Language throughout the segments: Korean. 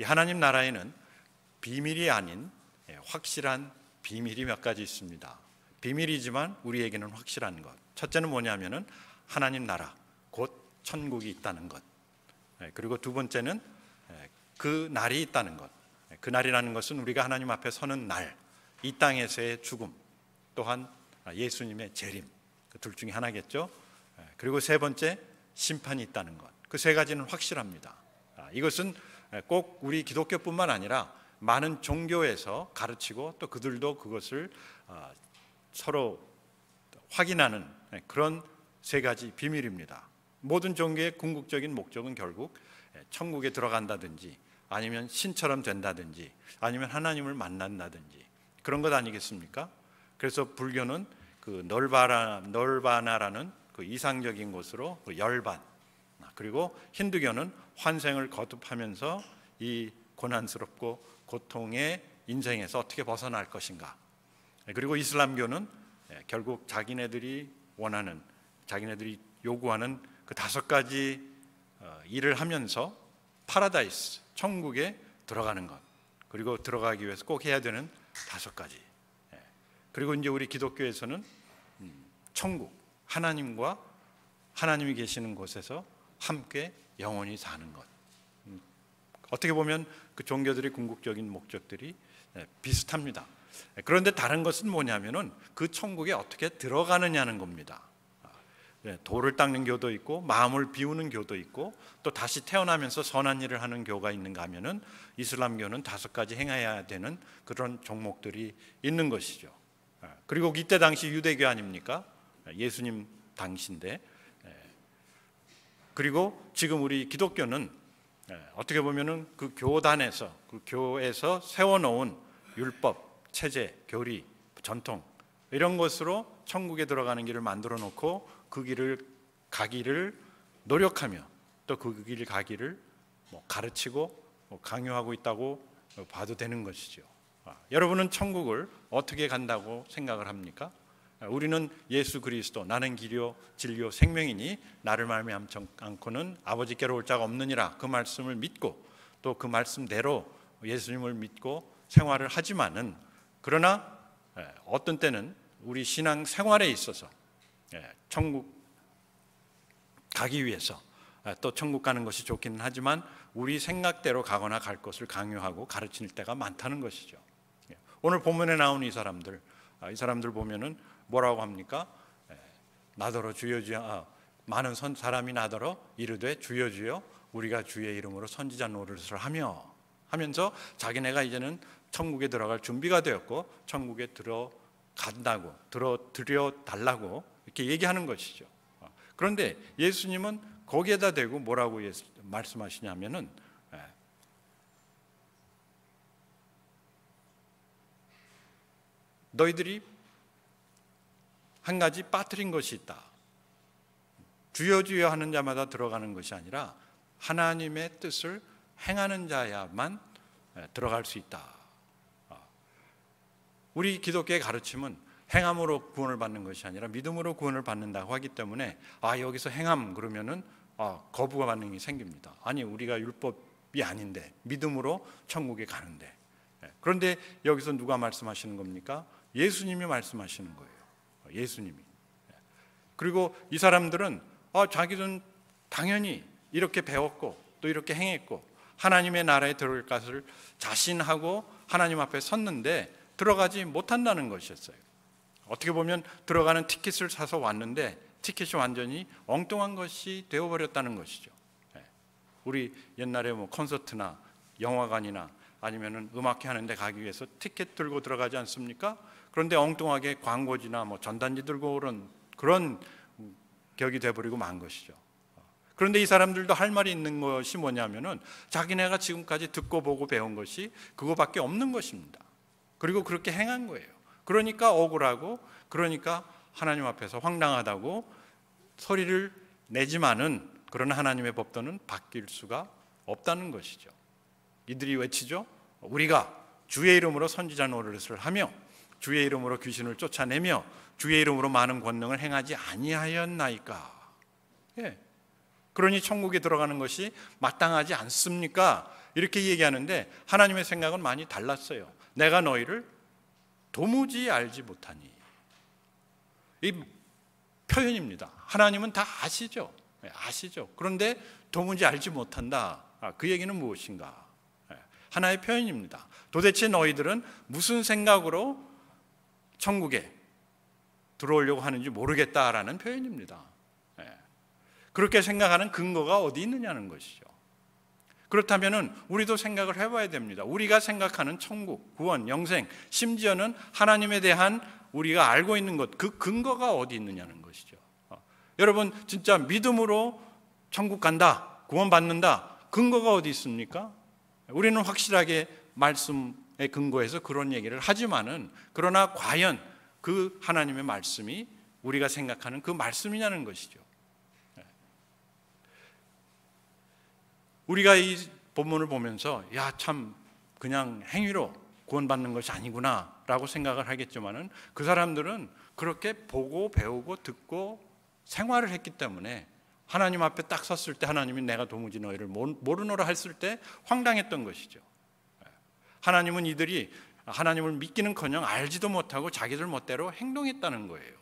이 하나님 나라에는 비밀이 아닌 확실한 비밀이 몇 가지 있습니다. 비밀이지만 우리에게는 확실한 것. 첫째는 뭐냐면은 하나님 나라, 곧 천국이 있다는 것. 그리고 두 번째는 그 날이 있다는 것. 그 날이라는 것은 우리가 하나님 앞에 서는 날, 이 땅에서의 죽음, 또한 예수님의 재림, 그 둘 중에 하나겠죠. 그리고 세 번째, 심판이 있다는 것. 그 세 가지는 확실합니다. 이것은 꼭 우리 기독교뿐만 아니라 많은 종교에서 가르치고 또 그들도 그것을 서로 확인하는 그런 세 가지 비밀입니다. 모든 종교의 궁극적인 목적은 결국 천국에 들어간다든지 아니면 신처럼 된다든지 아니면 하나님을 만난다든지 그런 것 아니겠습니까? 그래서 불교는 그 널바나라는 그 이상적인 곳으로 그 열반, 그리고 힌두교는 환생을 거듭하면서 이 고난스럽고 고통의 인생에서 어떻게 벗어날 것인가, 그리고 이슬람교는 결국 자기네들이 원하는, 자기네들이 요구하는 그 5가지 일을 하면서 파라다이스, 천국에 들어가는 것, 그리고 들어가기 위해서 꼭 해야 되는 5가지. 그리고 이제 우리 기독교에서는 천국, 하나님과 하나님이 계시는 곳에서 함께 영원히 사는 것. 어떻게 보면 그 종교들의 궁극적인 목적들이 비슷합니다. 그런데 다른 것은 뭐냐면은 그 천국에 어떻게 들어가느냐는 겁니다. 돌을 닦는 교도 있고 마음을 비우는 교도 있고 또 다시 태어나면서 선한 일을 하는 교가 있는가 하면은 이슬람교는 5가지 행해야 되는 그런 종목들이 있는 것이죠. 그리고 이때 당시 유대교 아닙니까? 예수님 당시인데, 그리고 지금 우리 기독교는 어떻게 보면은 그 교단에서, 그 교에서 세워놓은 율법, 체제, 교리, 전통 이런 것으로 천국에 들어가는 길을 만들어 놓고 그 길을 가기를 노력하며 또 그 길 가기를 가르치고 강요하고 있다고 봐도 되는 것이죠. 여러분은 천국을 어떻게 간다고 생각을 합니까? 우리는 예수 그리스도, 나는 길이요 진리요 생명이니 나를 말미암지 않고는 아버지께로 올 자가 없느니라, 그 말씀을 믿고 또 그 말씀대로 예수님을 믿고 생활을 하지만은, 그러나 어떤 때는 우리 신앙 생활에 있어서 천국 가기 위해서 또 천국 가는 것이 좋기는 하지만 우리 생각대로 가거나 갈 것을 강요하고 가르칠 때가 많다는 것이죠. 오늘 본문에 나온 이 사람들 보면은 뭐라고 합니까? 나더러 주여 주여, 많은 사람이 나더러 이르되 주여 주여 우리가 주의 이름으로 선지자 노릇을 하면서 자기네가 이제는 천국에 들어갈 준비가 되었고 천국에 들어간다고, 들여달라고 이렇게 얘기하는 것이죠. 그런데 예수님은 거기에다 대고 뭐라고 말씀하시냐면은 너희들이 한 가지 빠뜨린 것이 있다. 주여 주여 하는 자마다 들어가는 것이 아니라 하나님의 뜻을 행하는 자야만 들어갈 수 있다. 우리 기독교의 가르침은 행함으로 구원을 받는 것이 아니라 믿음으로 구원을 받는다고 하기 때문에 여기서 행함 그러면은 거부가 반응이 생깁니다. 아니, 우리가 율법이 아닌데 믿음으로 천국에 가는데. 그런데 여기서 누가 말씀하시는 겁니까? 예수님이 말씀하시는 거예요. 예수님이. 그리고 이 사람들은 자기는 당연히 이렇게 배웠고 또 이렇게 행했고 하나님의 나라에 들어갈 것을 자신하고 하나님 앞에 섰는데 들어가지 못한다는 것이었어요. 어떻게 보면 들어가는 티켓을 사서 왔는데 티켓이 완전히 엉뚱한 것이 되어버렸다는 것이죠. 우리 옛날에 콘서트나 영화관이나 아니면은 음악회 하는데 가기 위해서 티켓 들고 들어가지 않습니까? 그런데 엉뚱하게 광고지나 전단지 들고 오는 그런 격이 돼버리고 만 것이죠. 그런데 이 사람들도 할 말이 있는 것이 뭐냐면은 자기네가 지금까지 듣고 보고 배운 것이 그거밖에 없는 것입니다. 그리고 그렇게 행한 거예요. 그러니까 억울하고, 그러니까 하나님 앞에서 황당하다고 소리를 내지만은, 그러나 하나님의 법도는 바뀔 수가 없다는 것이죠. 이들이 외치죠. 우리가 주의 이름으로 선지자 노릇을 하며 주의 이름으로 귀신을 쫓아내며 주의 이름으로 많은 권능을 행하지 아니하였나이까. 그러니 천국에 들어가는 것이 마땅하지 않습니까? 이렇게 얘기하는데 하나님의 생각은 많이 달랐어요. 내가 너희를 도무지 알지 못하니. 이 표현입니다. 하나님은 다 아시죠. 아시죠. 그런데 도무지 알지 못한다. 그 얘기는 무엇인가? 하나의 표현입니다. 도대체 너희들은 무슨 생각으로 천국에 들어오려고 하는지 모르겠다라는 표현입니다. 그렇게 생각하는 근거가 어디 있느냐는 것이죠. 그렇다면 우리도 생각을 해봐야 됩니다. 우리가 생각하는 천국, 구원, 영생, 심지어는 하나님에 대한 우리가 알고 있는 것, 그 근거가 어디 있느냐는 것이죠. 여러분 진짜 믿음으로 천국 간다, 구원 받는다, 근거가 어디 있습니까? 우리는 확실하게 말씀에 근거해서 그런 얘기를 하지만은, 그러나 과연 그 하나님의 말씀이 우리가 생각하는 그 말씀이냐는 것이죠. 우리가 이 본문을 보면서 야, 참 그냥 행위로 구원받는 것이 아니구나 라고 생각을 하겠지만은, 그 사람들은 그렇게 보고 배우고 듣고 생활을 했기 때문에 하나님 앞에 딱 섰을 때 하나님이 내가 도무지 너희를 모르노라 했을 때 황당했던 것이죠. 하나님은 이들이 하나님을 믿기는커녕 알지도 못하고 자기들 멋대로 행동했다는 거예요.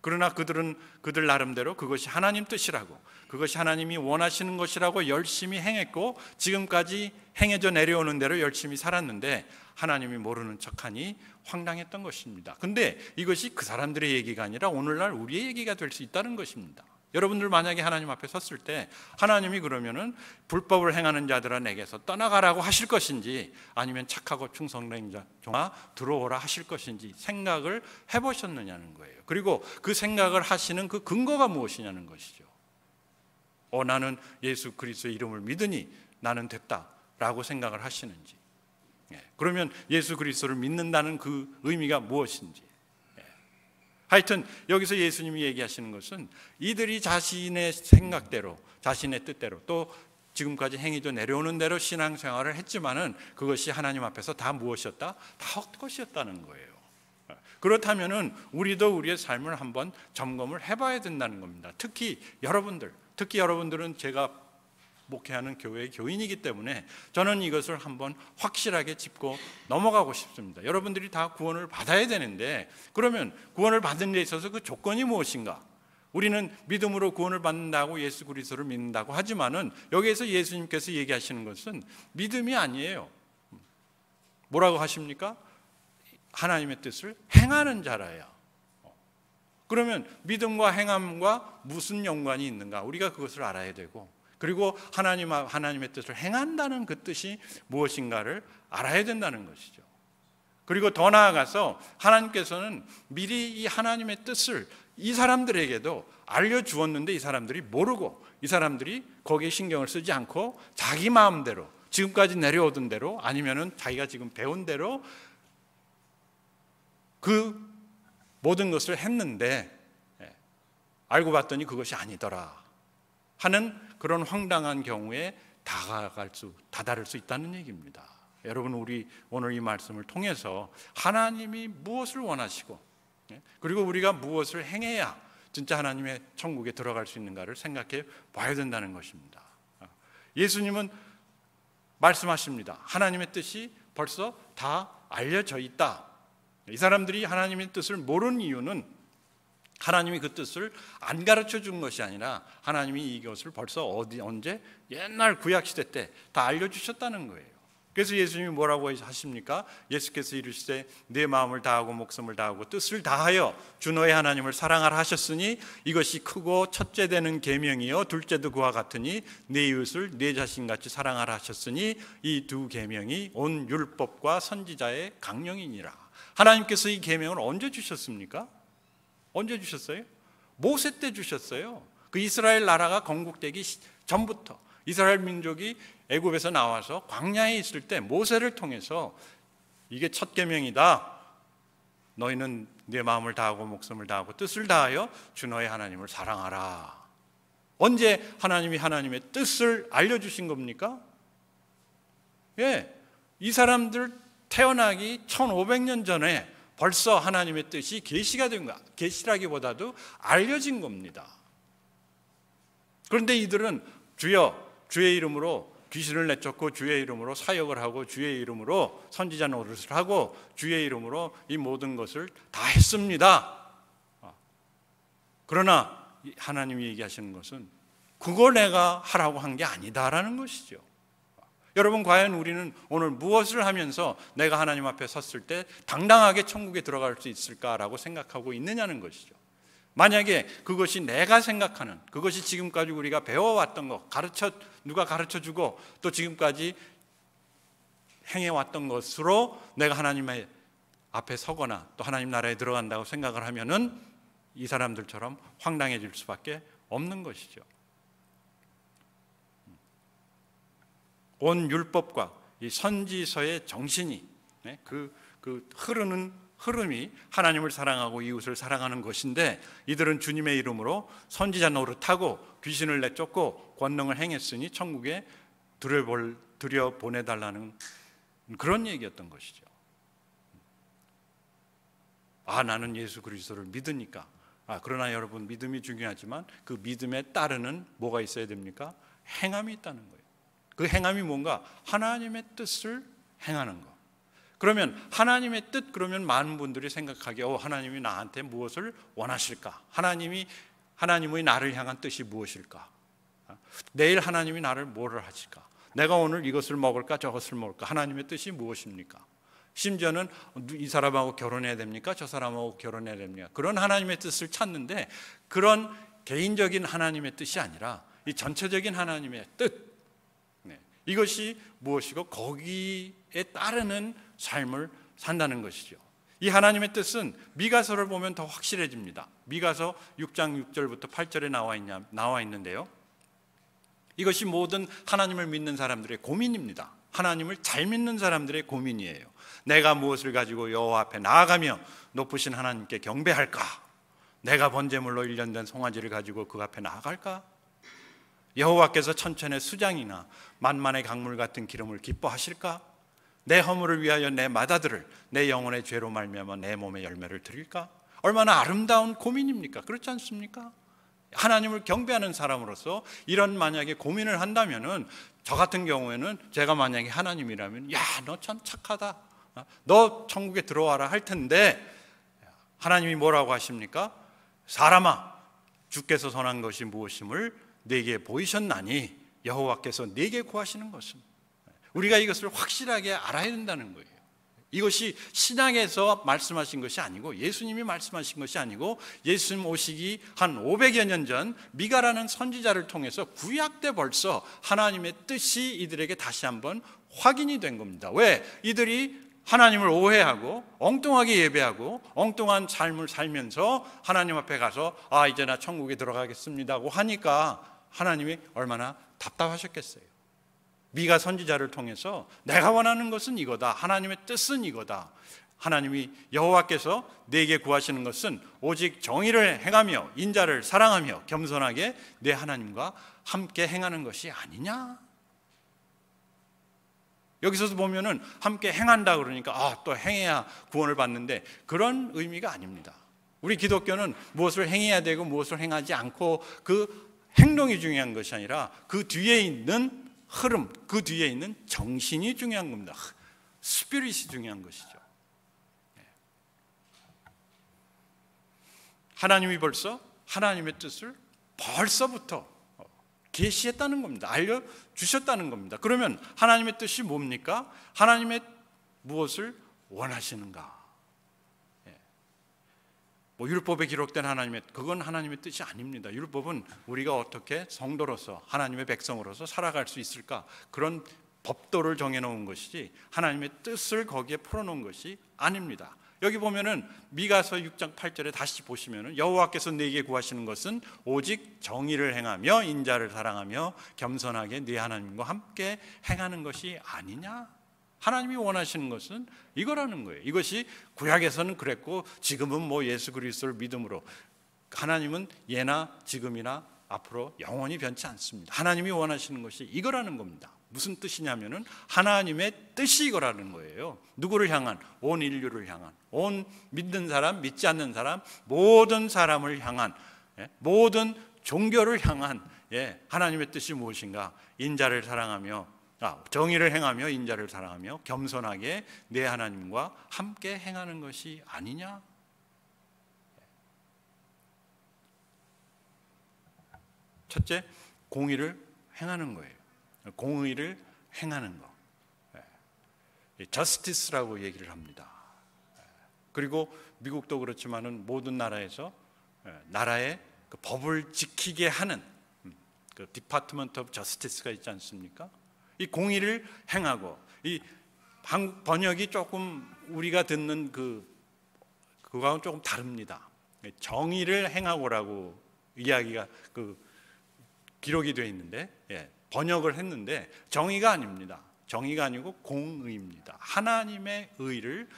그러나 그들은 그들 나름대로 그것이 하나님 뜻이라고, 그것이 하나님이 원하시는 것이라고 열심히 행했고 지금까지 행해져 내려오는 대로 열심히 살았는데 하나님이 모르는 척하니 황당했던 것입니다. 근데 이것이 그 사람들의 얘기가 아니라 오늘날 우리의 얘기가 될 수 있다는 것입니다. 여러분들 만약에 하나님 앞에 섰을 때 하나님이 그러면은 불법을 행하는 자들아 내게서 떠나가라고 하실 것인지, 아니면 착하고 충성된 자 종아 들어오라 하실 것인지 생각을 해보셨느냐는 거예요. 그리고 그 생각을 하시는 그 근거가 무엇이냐는 것이죠. 나는 예수 그리스도의 이름을 믿으니 나는 됐다라고 생각을 하시는지, 그러면 예수 그리스도를 믿는다는 그 의미가 무엇인지. 하여튼 여기서 예수님이 얘기하시는 것은 이들이 자신의 생각대로, 자신의 뜻대로, 또 지금까지 행위도 내려오는 대로 신앙생활을 했지만은 그것이 하나님 앞에서 다 무엇이었다? 다 헛것이었다는 거예요. 그렇다면은 우리도 우리의 삶을 한번 점검을 해봐야 된다는 겁니다. 특히 여러분들은 제가 목회하는 교회의 교인이기 때문에 저는 이것을 한번 확실하게 짚고 넘어가고 싶습니다. 여러분들이 다 구원을 받아야 되는데, 그러면 구원을 받는 데 있어서 그 조건이 무엇인가? 우리는 믿음으로 구원을 받는다고 예수 그리스도를 믿는다고 하지만은 여기에서 예수님께서 얘기하시는 것은 믿음이 아니에요. 뭐라고 하십니까? 하나님의 뜻을 행하는 자라요. 그러면 믿음과 행함과 무슨 연관이 있는가? 우리가 그것을 알아야 되고, 그리고 하나님의 뜻을 행한다는 그 뜻이 무엇인가를 알아야 된다는 것이죠. 그리고 더 나아가서 하나님께서는 미리 이 하나님의 뜻을 이 사람들에게도 알려주었는데 이 사람들이 모르고, 이 사람들이 거기에 신경을 쓰지 않고 자기 마음대로, 지금까지 내려오던 대로, 아니면은 자기가 지금 배운 대로 그 모든 것을 했는데 알고 봤더니 그것이 아니더라 하는 그런 황당한 경우에 다다를 수 있다는 얘기입니다. 여러분, 우리 오늘 이 말씀을 통해서 하나님이 무엇을 원하시고, 그리고 우리가 무엇을 행해야 진짜 하나님의 천국에 들어갈 수 있는가를 생각해 봐야 된다는 것입니다. 예수님은 말씀하십니다. 하나님의 뜻이 벌써 다 알려져 있다. 이 사람들이 하나님의 뜻을 모르는 이유는 하나님이 그 뜻을 안 가르쳐 준 것이 아니라 하나님이 이것을 벌써 언제 옛날 구약시대 때 다 알려주셨다는 거예요. 그래서 예수님이 뭐라고 하십니까? 예수께서 이르시되 내 마음을 다하고 목숨을 다하고 뜻을 다하여 주 너의 하나님을 사랑하라 하셨으니 이것이 크고 첫째 되는 계명이요 둘째도 그와 같으니 내 이웃을 내 자신같이 사랑하라 하셨으니 이 두 계명이 온 율법과 선지자의 강령이니라. 하나님께서 이 계명을 언제 주셨습니까? 언제 주셨어요? 모세 때 주셨어요. 그 이스라엘 나라가 건국되기 전부터, 이스라엘 민족이 애굽에서 나와서 광야에 있을 때 모세를 통해서 이게 첫 계명이다. 너희는 네 마음을 다하고 목숨을 다하고 뜻을 다하여 주 너의 하나님을 사랑하라. 언제 하나님이 하나님의 뜻을 알려주신 겁니까? 이 사람들 태어나기 1500년 전에 벌써 하나님의 뜻이 계시가 된 거야. 계시라기보다도 알려진 겁니다. 그런데 이들은 주여 주의 이름으로 귀신을 내쫓고 주의 이름으로 사역을 하고 주의 이름으로 선지자 노릇을 하고 주의 이름으로 이 모든 것을 다 했습니다. 그러나 하나님이 얘기하시는 것은 그거 내가 하라고 한 게 아니다라는 것이죠. 여러분, 과연 우리는 오늘 무엇을 하면서 내가 하나님 앞에 섰을 때 당당하게 천국에 들어갈 수 있을까라고 생각하고 있느냐는 것이죠. 만약에 그것이 내가 생각하는, 그것이 지금까지 우리가 배워왔던 것, 누가 가르쳐주고 또 지금까지 행해왔던 것으로 내가 하나님의 앞에 서거나 또 하나님 나라에 들어간다고 생각을 하면은 이 사람들처럼 황당해질 수밖에 없는 것이죠. 온 율법과 이 선지서의 정신이, 그 흐르는 흐름이 하나님을 사랑하고 이웃을 사랑하는 것인데, 이들은 주님의 이름으로 선지자 노릇하고 귀신을 내쫓고 권능을 행했으니 천국에 들여보내달라는 그런 얘기였던 것이죠. 나는 예수 그리스도를 믿으니까. 그러나 여러분, 믿음이 중요하지만 그 믿음에 따르는 뭐가 있어야 됩니까? 행함이 있다는 거예요. 그 행함이 뭔가? 하나님의 뜻을 행하는 것. 그러면 하나님의 뜻, 그러면 많은 분들이 생각하기에 하나님이 나한테 무엇을 원하실까? 하나님의 나를 향한 뜻이 무엇일까? 내일 하나님이 나를 뭐를 하실까? 내가 오늘 이것을 먹을까 저것을 먹을까? 하나님의 뜻이 무엇입니까? 심지어는 이 사람하고 결혼해야 됩니까? 저 사람하고 결혼해야 됩니까? 그런 하나님의 뜻을 찾는데, 그런 개인적인 하나님의 뜻이 아니라 이 전체적인 하나님의 뜻, 이것이 무엇이고 거기에 따르는 삶을 산다는 것이죠. 이 하나님의 뜻은 미가서를 보면 더 확실해집니다. 미가서 6장 6절부터 8절에 나와 있는데요, 이것이 모든 하나님을 믿는 사람들의 고민입니다. 하나님을 잘 믿는 사람들의 고민이에요. 내가 무엇을 가지고 여호와 앞에 나아가며 높으신 하나님께 경배할까? 내가 번제물로 1년 된 송아지를 가지고 그 앞에 나아갈까? 여호와께서 천천의 수장이나 만만의 강물 같은 기름을 기뻐하실까? 내 허물을 위하여 내 맏아들을 내 영혼의 죄로 말미암아 내 몸의 열매를 드릴까? 얼마나 아름다운 고민입니까? 그렇지 않습니까? 하나님을 경배하는 사람으로서 이런 만약에 고민을 한다면은, 저 같은 경우에는 제가 만약에 하나님이라면 너 참 착하다, 너 천국에 들어와라 할 텐데, 하나님이 뭐라고 하십니까? 사람아, 주께서 선한 것이 무엇임을 네게 보이셨나니 여호와께서 네게 구하시는 것은. 우리가 이것을 확실하게 알아야 된다는 거예요. 이것이 신약에서 말씀하신 것이 아니고, 예수님이 말씀하신 것이 아니고, 예수님 오시기 한 500여 년 전 미가라는 선지자를 통해서 구약 때 벌써 하나님의 뜻이 이들에게 다시 한번 확인이 된 겁니다. 왜? 이들이 하나님을 오해하고 엉뚱하게 예배하고 엉뚱한 삶을 살면서 하나님 앞에 가서 이제 나 천국에 들어가겠습니다고 하니까 하나님이 얼마나 답답하셨겠어요. 미가 선지자를 통해서 내가 원하는 것은 이거다, 하나님의 뜻은 이거다, 하나님이 여호와께서 내게 구하시는 것은 오직 정의를 행하며 인자를 사랑하며 겸손하게 내 하나님과 함께 행하는 것이 아니냐. 여기서도 보면은 함께 행한다 그러니까 또 행해야 구원을 받는데, 그런 의미가 아닙니다. 우리 기독교는 무엇을 행해야 되고 무엇을 행하지 않고 그 행동이 중요한 것이 아니라 그 뒤에 있는 흐름, 그 뒤에 있는 정신이 중요한 겁니다. 스피릿이 중요한 것이죠. 하나님이 벌써 하나님의 뜻을 벌써부터 계시했다는 겁니다. 알려주셨다는 겁니다. 그러면 하나님의 뜻이 뭡니까? 하나님의 무엇을 원하시는가? 율법에 기록된 그건 하나님의 뜻이 아닙니다. 율법은 우리가 어떻게 성도로서 하나님의 백성으로서 살아갈 수 있을까, 그런 법도를 정해놓은 것이지 하나님의 뜻을 거기에 풀어놓은 것이 아닙니다. 여기 보면은 미가서 6장 8절에 다시 보시면은 여호와께서 네게 구하시는 것은 오직 정의를 행하며 인자를 사랑하며 겸손하게 네 하나님과 함께 행하는 것이 아니냐. 하나님이 원하시는 것은 이거라는 거예요. 이것이 구약에서는 그랬고 지금은 예수 그리스도를 믿음으로, 하나님은 예나 지금이나 앞으로 영원히 변치 않습니다. 하나님이 원하시는 것이 이거라는 겁니다. 무슨 뜻이냐면은 하나님의 뜻이 이거라는 거예요. 누구를 향한? 온 인류를 향한, 온 믿는 사람, 믿지 않는 사람, 모든 사람을 향한, 모든 종교를 향한 하나님의 뜻이 무엇인가? 인자를 사랑하며 정의를 행하며 인자를 사랑하며 겸손하게 내 하나님과 함께 행하는 것이 아니냐? 첫째, 공의를 행하는 거예요. 공의를 행하는 거. 저스티스라고 얘기를 합니다. 그리고 미국도 그렇지만은 모든 나라에서 나라의 그 법을 지키게 하는 그 디파트먼트 오브 저스티스가 있지 않습니까? 이 공의를 행하고, 이 한국 번역이 조금 우리가 듣는 그거하고는 조금 다릅니다. 정의를 행하고라고 이야기가 기록이 되어 있는데, 번역을 했는데 정의가 아닙니다. 정의가 아니고 공의입니다. 하나님의 의를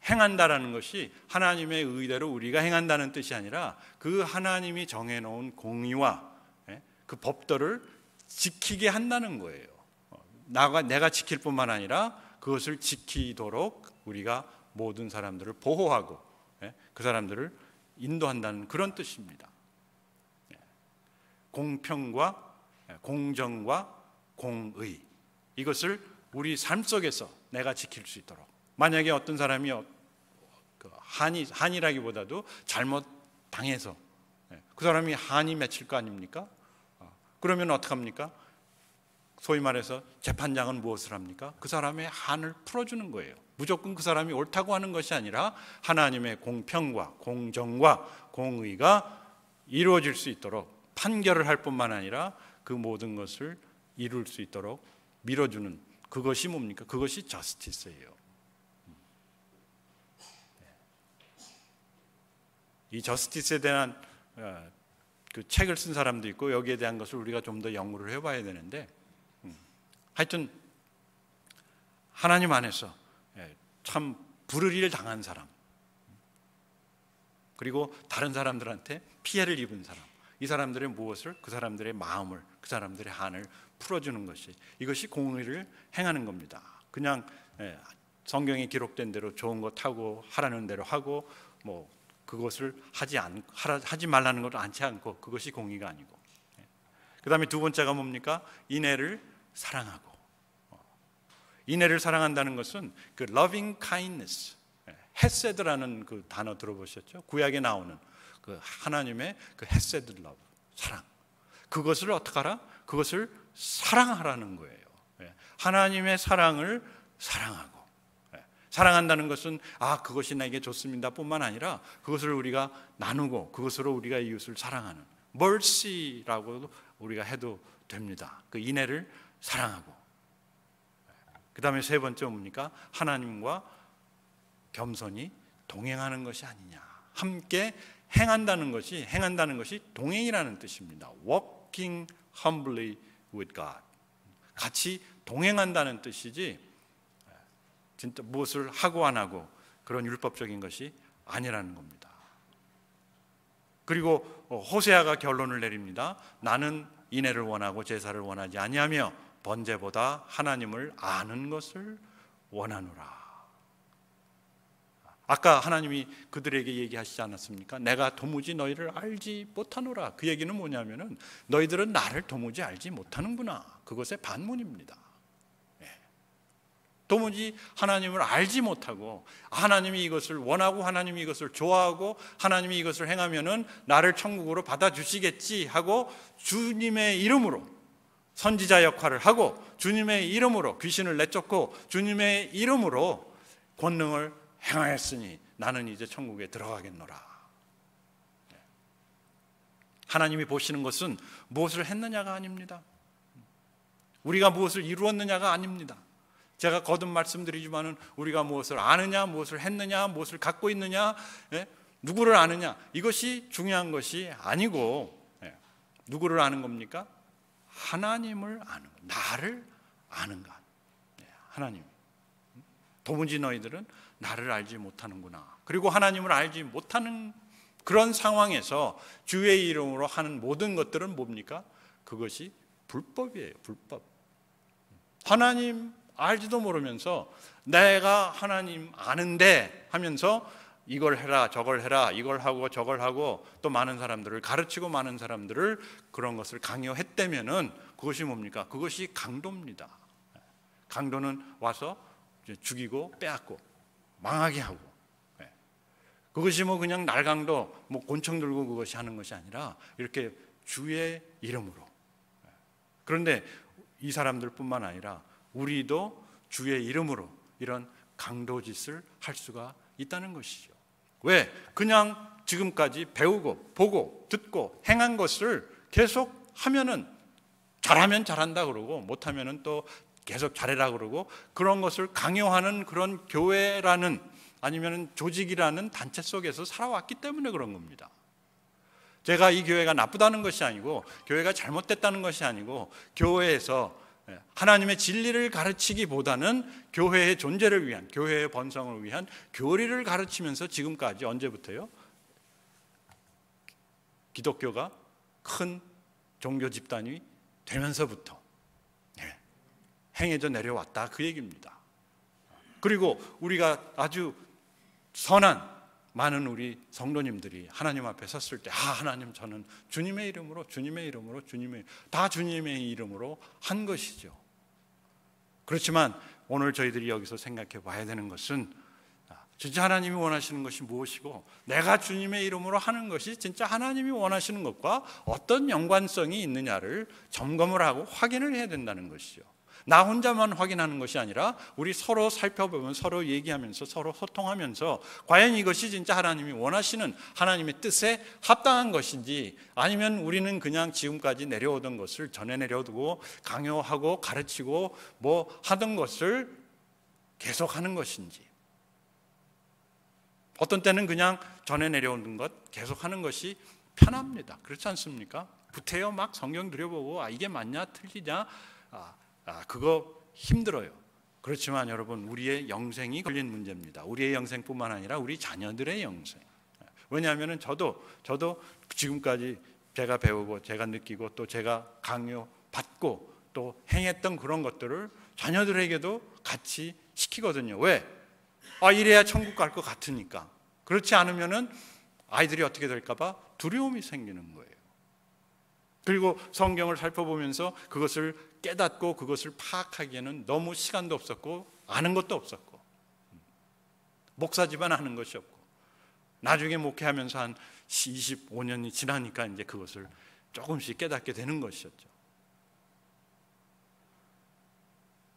행한다라는 것이 하나님의 의대로 우리가 행한다는 뜻이 아니라 그 하나님이 정해놓은 공의와 그 법도를 지키게 한다는 거예요. 내가 지킬 뿐만 아니라 그것을 지키도록 우리가 모든 사람들을 보호하고 그 사람들을 인도한다는 그런 뜻입니다. 공평과 공정과 공의, 이것을 우리 삶 속에서 내가 지킬 수 있도록. 만약에 어떤 사람이 한이라기보다도 잘못 당해서 그 사람이 한이 맺힐 거 아닙니까? 그러면 어떡합니까? 소위 말해서 재판장은 무엇을 합니까? 그 사람의 한을 풀어주는 거예요. 무조건 그 사람이 옳다고 하는 것이 아니라 하나님의 공평과 공정과 공의가 이루어질 수 있도록 판결을 할 뿐만 아니라 그 모든 것을 이룰 수 있도록 밀어주는, 그것이 뭡니까? 그것이 저스티스예요. 이 저스티스에 대한 그 책을 쓴 사람도 있고 여기에 대한 것을 우리가 좀 더 연구를 해봐야 되는데, 하여튼 하나님 안에서 참 불의를 당한 사람, 그리고 다른 사람들한테 피해를 입은 사람, 이 사람들의 무엇을, 그 사람들의 마음을, 그 사람들의 한을 풀어주는 것이, 이것이 공의를 행하는 겁니다. 그냥 성경에 기록된 대로 좋은 것 하고 하라는 대로 하고 그것을 하지 말라는 것을 않지 않고, 그것이 공의가 아니고. 그 다음에 두 번째가 뭡니까? 인애를 사랑하고. 인애를 사랑한다는 것은 그 loving kindness, 헤세드라는 그 단어 들어보셨죠? 구약에 나오는 그 하나님의 그 헤세드 러브, 사랑. 그것을 어떻게 하라? 그것을 사랑하라는 거예요. 하나님의 사랑을 사랑하고. 사랑한다는 것은 그것이 나에게 좋습니다 뿐만 아니라 그것을 우리가 나누고 그것으로 우리가 이웃을 사랑하는 mercy라고 우리가 해도 됩니다. 그 인애를 사랑하고. 그 다음에 세 번째 뭡니까? 하나님과 겸손히 동행하는 것이 아니냐. 함께 행한다는 것이 동행이라는 뜻입니다. Walking humbly with God. 같이 동행한다는 뜻이지 진짜 무엇을 하고 안 하고 그런 율법적인 것이 아니라는 겁니다. 그리고 호세아가 결론을 내립니다. 나는 인애를 원하고 제사를 원하지 아니하며 번제보다 하나님을 아는 것을 원하노라. 아까 하나님이 그들에게 얘기하시지 않았습니까? 내가 도무지 너희를 알지 못하노라. 그 얘기는 뭐냐면은 너희들은 나를 도무지 알지 못하는구나. 그것의 반문입니다. 도무지 하나님을 알지 못하고, 하나님이 이것을 원하고 하나님이 이것을 좋아하고 하나님이 이것을 행하면은 나를 천국으로 받아주시겠지 하고 주님의 이름으로 선지자 역할을 하고 주님의 이름으로 귀신을 내쫓고 주님의 이름으로 권능을 행하였으니 나는 이제 천국에 들어가겠노라. 하나님이 보시는 것은 무엇을 했느냐가 아닙니다. 우리가 무엇을 이루었느냐가 아닙니다. 제가 거듭 말씀드리지만은 우리가 무엇을 아느냐, 무엇을 했느냐, 무엇을 갖고 있느냐, 누구를 아느냐, 이것이 중요한 것이 아니고, 누구를 아는 겁니까? 하나님을 아는 것, 나를 아는 것. 하나님. 도무지 너희들은 나를 알지 못하는구나. 그리고 하나님을 알지 못하는 그런 상황에서 주의 이름으로 하는 모든 것들은 뭡니까? 그것이 불법이에요. 불법. 하나님 알지도 모르면서 내가 하나님 아는데 하면서 이걸 해라 저걸 해라, 이걸 하고 저걸 하고 또 많은 사람들을 가르치고 많은 사람들을 그런 것을 강요했다면은 그것이 뭡니까? 그것이 강도입니다. 강도는 와서 죽이고 빼앗고 망하게 하고, 그것이 뭐 그냥 날강도 뭐 곤충 들고 그것이 하는 것이 아니라 이렇게 주의 이름으로. 그런데 이 사람들뿐만 아니라 우리도 주의 이름으로 이런 강도짓을 할 수가 있다는 것이죠. 왜? 그냥 지금까지 배우고 보고 듣고 행한 것을 계속 하면은 잘하면 잘한다 그러고 못하면은 또 계속 잘해라 그러고, 그런 것을 강요하는 그런 교회라는 아니면 조직이라는 단체 속에서 살아왔기 때문에 그런 겁니다. 제가 이 교회가 나쁘다는 것이 아니고 교회가 잘못됐다는 것이 아니고, 교회에서 하나님의 진리를 가르치기보다는 교회의 존재를 위한, 교회의 번성을 위한 교리를 가르치면서 지금까지, 언제부터요? 기독교가 큰 종교 집단이 되면서부터 행해져 내려왔다, 그 얘기입니다. 그리고 우리가 아주 선한 많은 우리 성도님들이 하나님 앞에 섰을 때, 하나님, 저는 주님의 이름으로 다 주님의 이름으로 한 것이죠. 그렇지만 오늘 저희들이 여기서 생각해 봐야 되는 것은, 진짜 하나님이 원하시는 것이 무엇이고, 내가 주님의 이름으로 하는 것이 진짜 하나님이 원하시는 것과 어떤 연관성이 있느냐를 점검을 하고 확인을 해야 된다는 것이죠. 나 혼자만 확인하는 것이 아니라 우리 서로 살펴보면, 서로 얘기하면서, 서로 소통하면서 과연 이것이 진짜 하나님이 원하시는 하나님의 뜻에 합당한 것인지, 아니면 우리는 그냥 지금까지 내려오던 것을 전해 내려두고 강요하고 가르치고 뭐 하던 것을 계속하는 것인지. 어떤 때는 그냥 전해 내려오는 것 계속하는 것이 편합니다. 그렇지 않습니까? 구태여 막 성경 들여보고 이게 맞냐 틀리냐, 그거 힘들어요. 그렇지만 여러분, 우리의 영생이 걸린 문제입니다. 우리의 영생뿐만 아니라 우리 자녀들의 영생. 왜냐하면 저도 지금까지 제가 배우고 제가 느끼고 또 제가 강요받고 또 행했던 그런 것들을 자녀들에게도 같이 시키거든요. 왜? 이래야 천국 갈 것 같으니까. 그렇지 않으면은 아이들이 어떻게 될까 봐 두려움이 생기는 거예요. 그리고 성경을 살펴보면서 그것을 깨닫고 그것을 파악하기에는 너무 시간도 없었고 아는 것도 없었고, 목사 집안 아는 것이 없고, 나중에 목회하면서 한 25년이 지나니까 이제 그것을 조금씩 깨닫게 되는 것이었죠.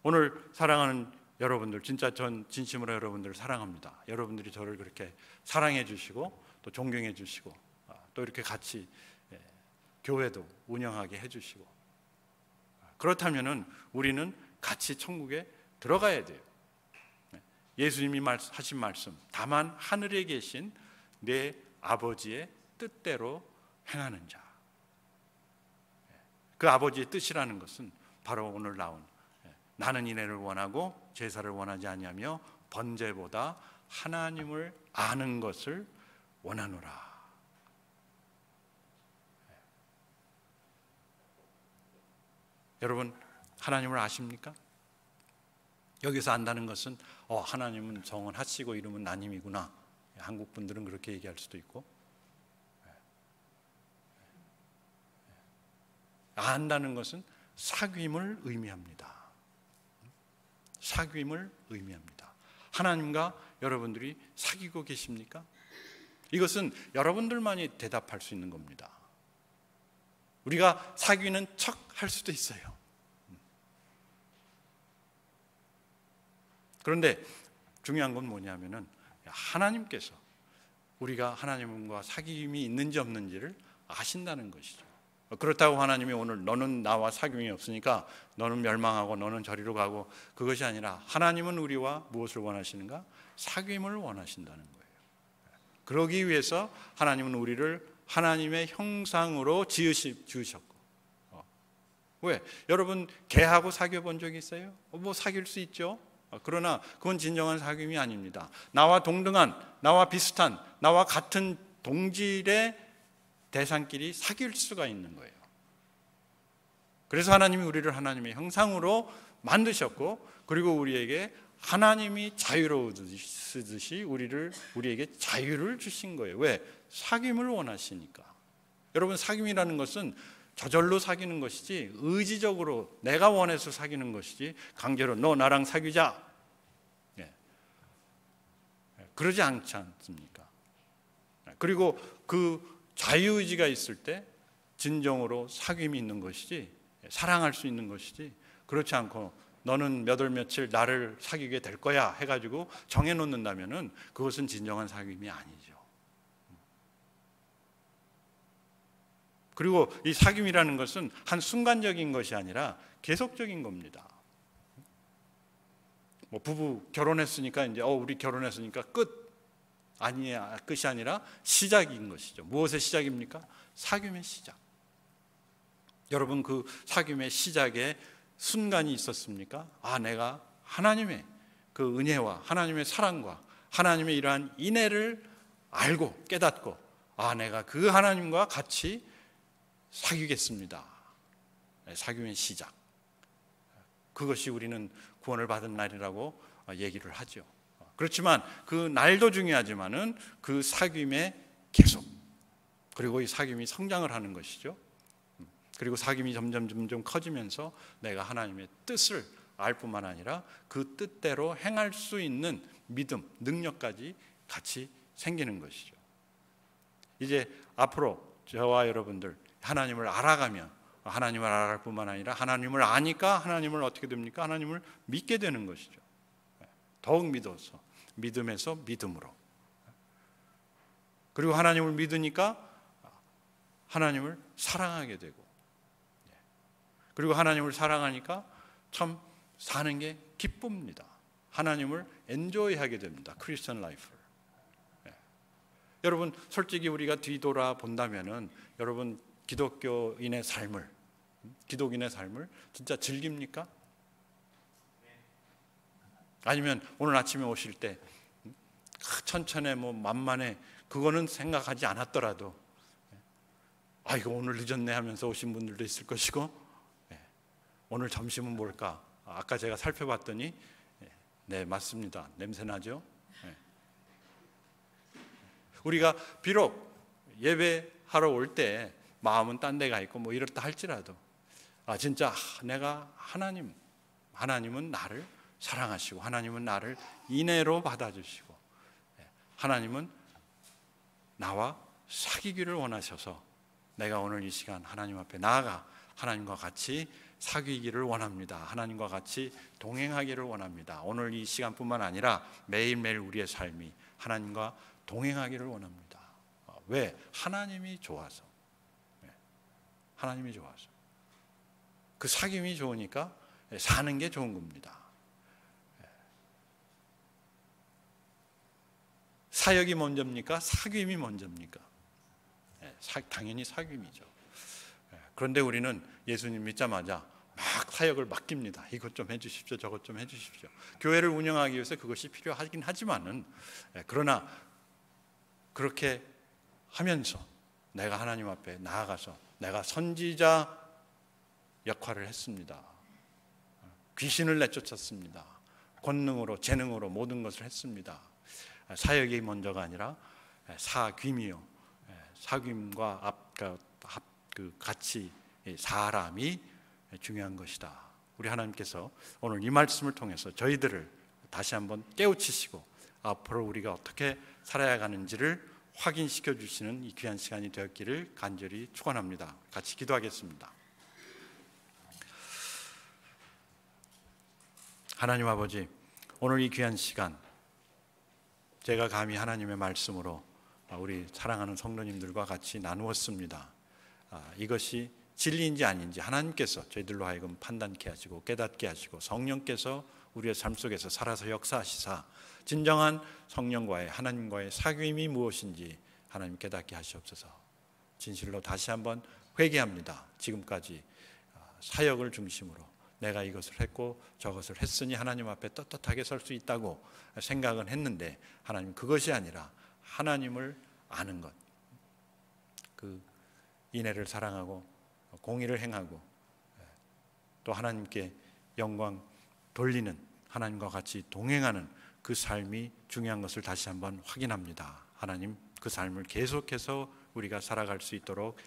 오늘 사랑하는 여러분들, 진짜 전 진심으로 여러분들을 사랑합니다. 여러분들이 저를 그렇게 사랑해 주시고 또 존경해 주시고 또 이렇게 같이 교회도 운영하게 해주시고, 그렇다면은 우리는 같이 천국에 들어가야 돼요. 예수님이 하신 말씀, 다만 하늘에 계신 내 아버지의 뜻대로 행하는 자. 그 아버지의 뜻이라는 것은 바로 오늘 나온, 나는 인애를 원하고 제사를 원하지 아니하며 번제보다 하나님을 아는 것을 원하노라. 여러분, 하나님을 아십니까? 여기서 안다는 것은 하나님은 정언하시고 이름은 나님이구나. 한국 분들은 그렇게 얘기할 수도 있고, 안다는 것은 사귐을 의미합니다. 사귐을 의미합니다. 하나님과 여러분들이 사귀고 계십니까? 이것은 여러분들만이 대답할 수 있는 겁니다. 우리가 사귀는 척 할 수도 있어요. 그런데 중요한 건 뭐냐면은, 하나님께서 우리가 하나님과 사귐이 있는지 없는지를 아신다는 것이죠. 그렇다고 하나님이 오늘 너는 나와 사귐이 없으니까 너는 멸망하고 너는 저리로 가고, 그것이 아니라 하나님은 우리와 무엇을 원하시는가? 사귐을 원하신다는 거예요. 그러기 위해서 하나님은 우리를 하나님의 형상으로 지으셨고. 왜? 여러분, 개하고 사귀어 본 적이 있어요? 뭐 사귈 수 있죠. 그러나 그건 진정한 사귐이 아닙니다. 나와 동등한, 나와 비슷한, 나와 같은 동질의 대상끼리 사귈 수가 있는 거예요. 그래서 하나님이 우리를 하나님의 형상으로 만드셨고, 그리고 우리에게 하나님이 자유로우시듯이 우리에게 자유를 주신 거예요. 왜? 사귐을 원하시니까. 여러분, 사귐이라는 것은 저절로 사귀는 것이지 의지적으로 내가 원해서 사귀는 것이지 강제로 너 나랑 사귀자 그러지 않지 않습니까? 그리고 그 자유의지가 있을 때 진정으로 사귐이 있는 것이지 사랑할 수 있는 것이지 그렇지 않고 너는 몇 월 며칠 나를 사귀게 될 거야 해가지고 정해놓는다면은 그것은 진정한 사귐이 아니죠. 그리고 이 사귐이라는 것은 한 순간적인 것이 아니라 계속적인 겁니다. 뭐 부부 결혼했으니까 이제 우리 결혼했으니까 끝 아니야 끝이 아니라 시작인 것이죠. 무엇의 시작입니까? 사귐의 시작. 여러분 그 사귐의 시작에 순간이 있었습니까? 내가 하나님의 그 은혜와 하나님의 사랑과 하나님의 이러한 인애를 알고 깨닫고 내가 그 하나님과 같이 사귀겠습니다. 사귐의 시작. 그것이 우리는 구원을 받은 날이라고 얘기를 하죠. 그렇지만 그 날도 중요하지만은 그 사귐의 계속 그리고 이 사귐이 성장을 하는 것이죠. 그리고 사귐이 점점 커지면서 내가 하나님의 뜻을 알 뿐만 아니라 그 뜻대로 행할 수 있는 믿음, 능력까지 같이 생기는 것이죠. 이제 앞으로 저와 여러분들 하나님을 알아가면 하나님을 알아갈 뿐만 아니라 하나님을 아니까 하나님을 어떻게 됩니까? 하나님을 믿게 되는 것이죠. 더욱 믿어서 믿음에서 믿음으로 그리고 하나님을 믿으니까 하나님을 사랑하게 되고 그리고 하나님을 사랑하니까 참 사는 게 기쁩니다. 하나님을 엔조이하게 됩니다. 크리스천 라이프를. 여러분 솔직히 우리가 뒤돌아 본다면은 여러분 기독인의 삶을 진짜 즐깁니까? 아니면 오늘 아침에 오실 때 천천히 만만해 그거는 생각하지 않았더라도 이거 오늘 늦었네 하면서 오신 분들도 있을 것이고 오늘 점심은 뭘까? 아까 제가 살펴봤더니 네 맞습니다. 냄새나죠? 우리가 비록 예배하러 올 때 마음은 딴 데가 있고 이렇다 할지라도 진짜 내가 하나님은 나를 사랑하시고 하나님은 나를 인애로 받아주시고 하나님은 나와 사귀기를 원하셔서 내가 오늘 이 시간 하나님 앞에 나아가 하나님과 같이 사귀기를 원합니다. 하나님과 같이 동행하기를 원합니다. 오늘 이 시간뿐만 아니라 매일매일 우리의 삶이 하나님과 동행하기를 원합니다. 왜? 하나님이 좋아서. 하나님이 좋아서. 그 사귐이 좋으니까 사는 게 좋은 겁니다. 사역이 먼저입니까? 사귐이 먼저입니까? 당연히 사귐이죠. 그런데 우리는 예수님 믿자마자 막 사역을 맡깁니다. 이것 좀 해주십시오, 저것 좀 해주십시오. 교회를 운영하기 위해서 그것이 필요하긴 하지만은 그러나 그렇게 하면서 내가 하나님 앞에 나아가서 내가 선지자 역할을 했습니다. 귀신을 내쫓았습니다. 권능으로 재능으로 모든 것을 했습니다. 사역이 먼저가 아니라 사귐이요. 사귐과 같이 사람이 중요한 것이다. 우리 하나님께서 오늘 이 말씀을 통해서 저희들을 다시 한번 깨우치시고 앞으로 우리가 어떻게 살아야 하는지를 확인시켜 주시는 이 귀한 시간이 되었기를 간절히 축원합니다. 같이 기도하겠습니다. 하나님 아버지, 오늘 이 귀한 시간 제가 감히 하나님의 말씀으로 우리 사랑하는 성도님들과 같이 나누었습니다. 이것이 진리인지 아닌지 하나님께서 저희들로 하여금 판단케 하시고 깨닫게 하시고 성령께서 우리의 삶 속에서 살아서 역사하시사 진정한 성령과의 하나님과의 사귐이 무엇인지 하나님 깨닫게 하시옵소서. 진실로 다시 한번 회개합니다. 지금까지 사역을 중심으로 내가 이것을 했고 저것을 했으니 하나님 앞에 떳떳하게 설 수 있다고 생각은 했는데 하나님 그것이 아니라 하나님을 아는 것, 그 인애를 사랑하고 공의를 행하고 또 하나님께 영광 돌리는 하나님과 같이 동행하는 그 삶이 중요한 것을 다시 한번 확인합니다. 하나님 그 삶을 계속해서 우리가 살아갈 수 있도록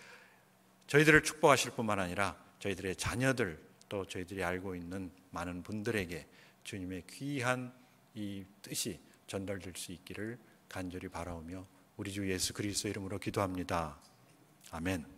저희들을 축복하실 뿐만 아니라 저희들의 자녀들, 또 저희들이 알고 있는 많은 분들에게 주님의 귀한 이 뜻이 전달될 수 있기를 간절히 바라오며 우리 주 예수 그리스도 이름으로 기도합니다. 아멘.